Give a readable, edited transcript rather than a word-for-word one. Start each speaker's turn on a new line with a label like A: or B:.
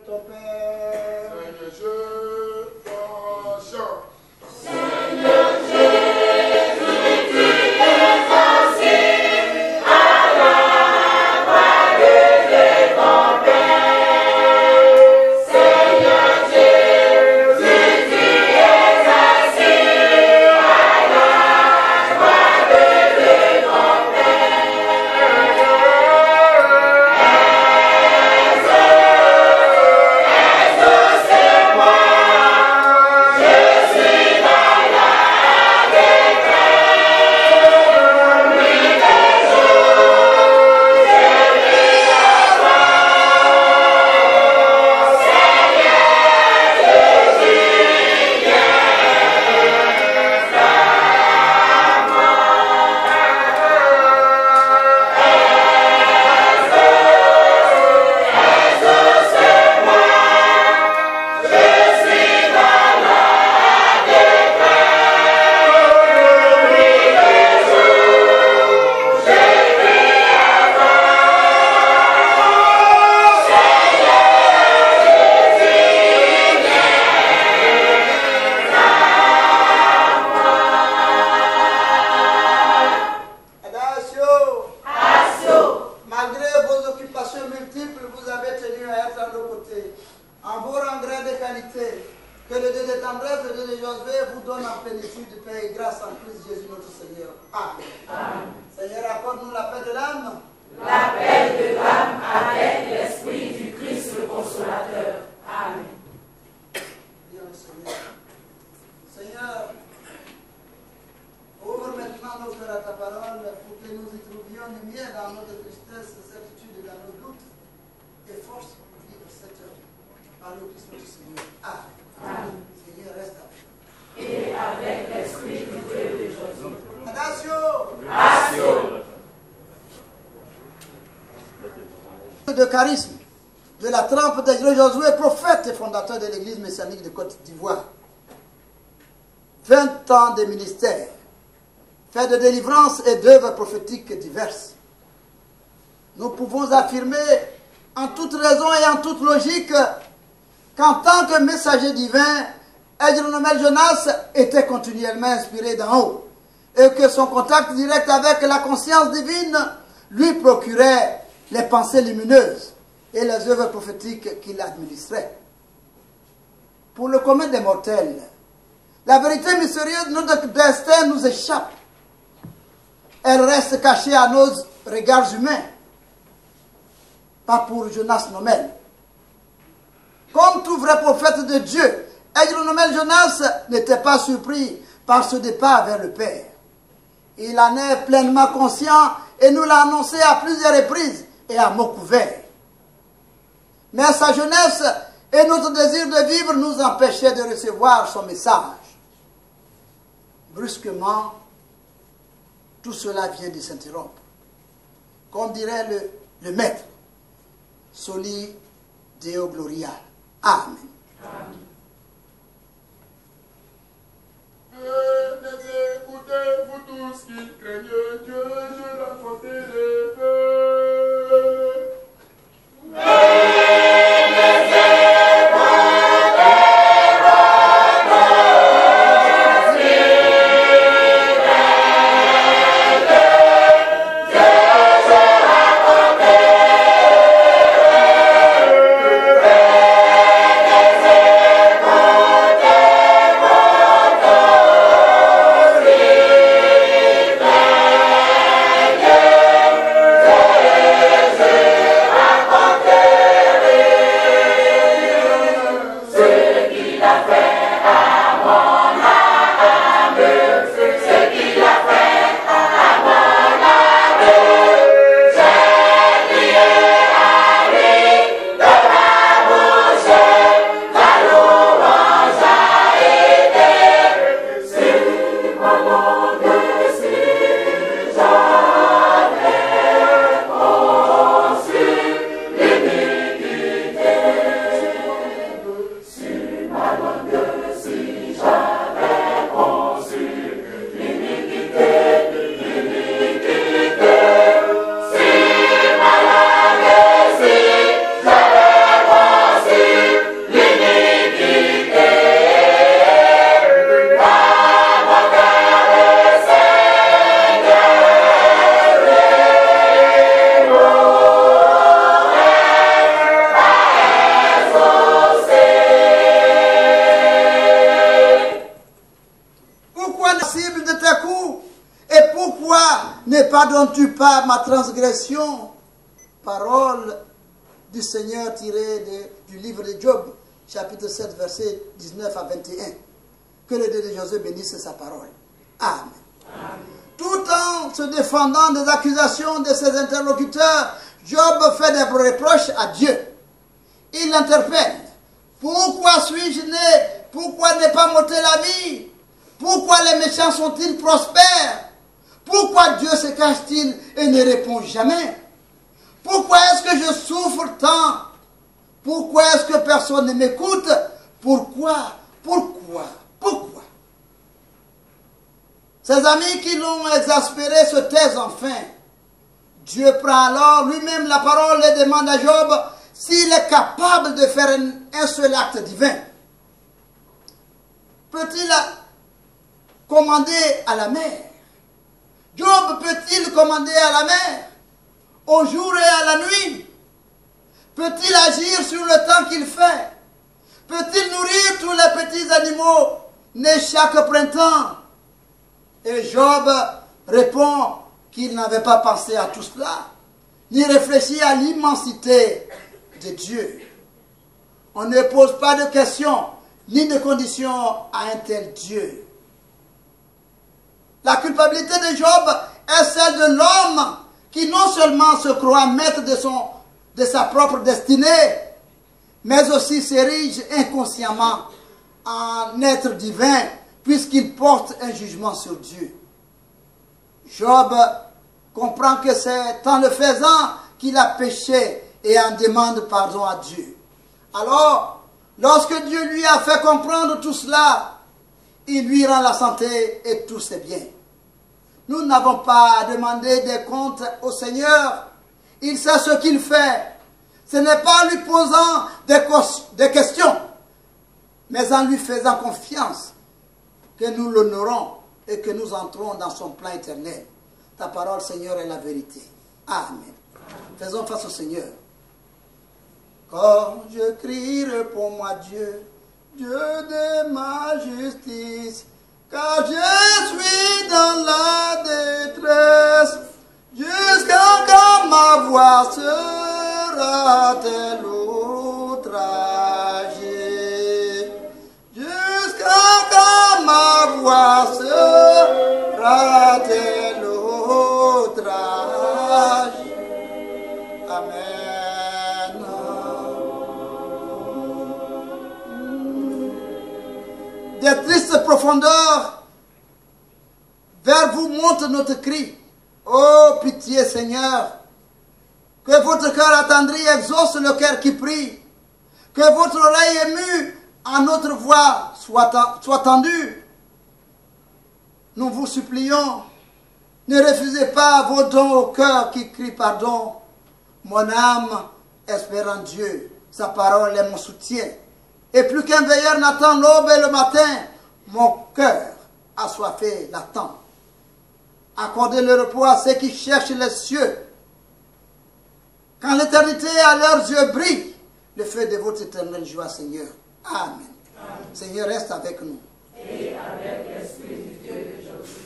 A: ton Père.
B: Seigneur, je t'en chante.
A: De charisme, de la trempe de Josué, prophète et fondateur de l'église messianique de Côte d'Ivoire. 20 ans de ministère, fait de délivrance et d'œuvres prophétiques diverses. Nous pouvons affirmer en toute raison et en toute logique qu'en tant que messager divin, Edronomel Jonas était continuellement inspiré d'en haut et que son contact direct avec la conscience divine lui procurait les pensées lumineuses et les œuvres prophétiques qu'il administrait. Pour le commun des mortels, la vérité mystérieuse de notre destin nous échappe. Elle reste cachée à nos regards humains, pas pour Jonas Nomel. Comme tout vrai prophète de Dieu, Edronomel Jonas n'était pas surpris par ce départ vers le Père. Il en est pleinement conscient et nous l'a annoncé à plusieurs reprises et à mots couverts. Mais sa jeunesse et notre désir de vivre nous empêchaient de recevoir son message. Brusquement, tout cela vient de s'interrompre. Comme dirait le maître, Soli Deo Gloria. Amen.
B: Amen. Écoutez-vous tous qui craignent Dieu, je la portée des feux.
C: Yeah.
A: pardonnes-tu pas ma transgression? Parole du Seigneur tirée du livre de Job, chapitre 7, versets 19 à 21. Que le Dieu de Josué bénisse sa parole. Amen. Amen. Tout en se défendant des accusations de ses interlocuteurs, Job fait des reproches à Dieu. Il l'interpelle. Pourquoi suis-je né? Pourquoi n'est pas monté la vie? Pourquoi les méchants sont-ils prospères? Pourquoi Dieu se cache-t-il et ne répond jamais? Pourquoi est-ce que je souffre tant? Pourquoi est-ce que personne ne m'écoute? Pourquoi? Ses amis qui l'ont exaspéré se taisent enfin. Dieu prend alors lui-même la parole et demande à Job s'il est capable de faire un seul acte divin. Peut-il commander à la mer? Job peut-il commander à la mer, au jour et à la nuit? Peut-il agir sur le temps qu'il fait? Peut-il nourrir tous les petits animaux nés chaque printemps? Et Job répond qu'il n'avait pas pensé à tout cela, ni réfléchi à l'immensité de Dieu. On ne pose pas de questions, ni de conditions à un tel Dieu. La culpabilité de Job est celle de l'homme qui non seulement se croit maître de sa propre destinée, mais aussi s'érige inconsciemment en être divin, puisqu'il porte un jugement sur Dieu. Job comprend que c'est en le faisant qu'il a péché et en demande pardon à Dieu. Alors, lorsque Dieu lui a fait comprendre tout cela, il lui rend la santé et tous ses biens. Nous n'avons pas à demander des comptes au Seigneur. Il sait ce qu'il fait. Ce n'est pas en lui posant des questions, mais en lui faisant confiance que nous l'honorons et que nous entrons dans son plan éternel. Ta parole, Seigneur, est la vérité. Amen. Faisons face au Seigneur. Quand je crie, réponds-moi Dieu, Dieu de ma justice, car je suis dans la détresse, jusqu'à quand ma voix sera-t-elle outragée? Jusqu'à quand ma voix sera-t-elle outragée? Amen. Des tristes profondeurs, vers vous monte notre cri. Oh, pitié Seigneur, que votre cœur attendri exauce le cœur qui prie, que votre oreille émue à notre voix soit tendue. Nous vous supplions, ne refusez pas vos dons au cœur qui crie pardon. Mon âme espère en Dieu, sa parole est mon soutien. Et plus qu'un veilleur n'attend l'aube et le matin, mon cœur assoiffé l'attend. Accordez le repos à ceux qui cherchent les cieux. Quand l'éternité à leurs yeux brille, le feu de votre éternelle joie, Seigneur. Amen. Amen. Seigneur, reste avec nous. Et avec l'Esprit du Dieu de Jésus.